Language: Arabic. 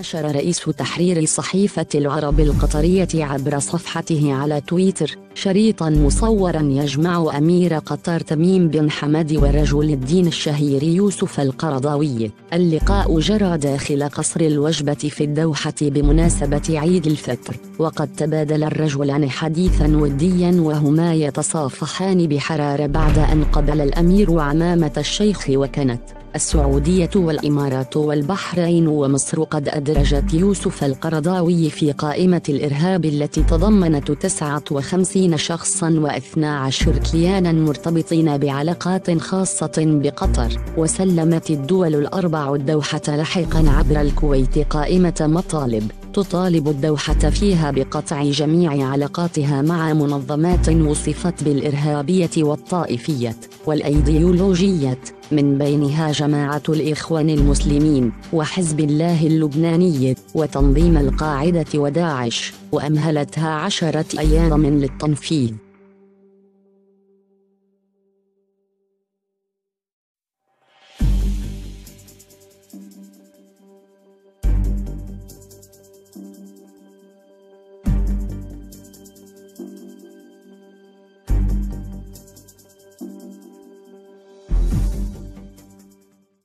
نشر رئيس تحرير صحيفة العرب القطرية عبر صفحته على تويتر شريطا مصورا يجمع أمير قطر تميم بن حمد ورجل الدين الشهير يوسف القرضاوي. اللقاء جرى داخل قصر الوجبة في الدوحة بمناسبة عيد الفطر، وقد تبادل الرجلان حديثا وديا وهما يتصافحان بحرارة بعد أن قبل الأمير عمامة الشيخ. وكانت السعودية والإمارات والبحرين ومصر قد أدرجت يوسف القرضاوي في قائمة الإرهاب التي تضمنت 59 شخصا و12 كيانا مرتبطين بعلاقات خاصة بقطر. وسلمت الدول الأربع الدوحة لاحقا عبر الكويت قائمة مطالب تطالب الدوحة فيها بقطع جميع علاقاتها مع منظمات وصفت بالإرهابية والطائفية والأيديولوجية، من بينها جماعة الإخوان المسلمين وحزب الله اللبناني وتنظيم القاعدة وداعش، وأمهلتها 10 أيام للتنفيذ.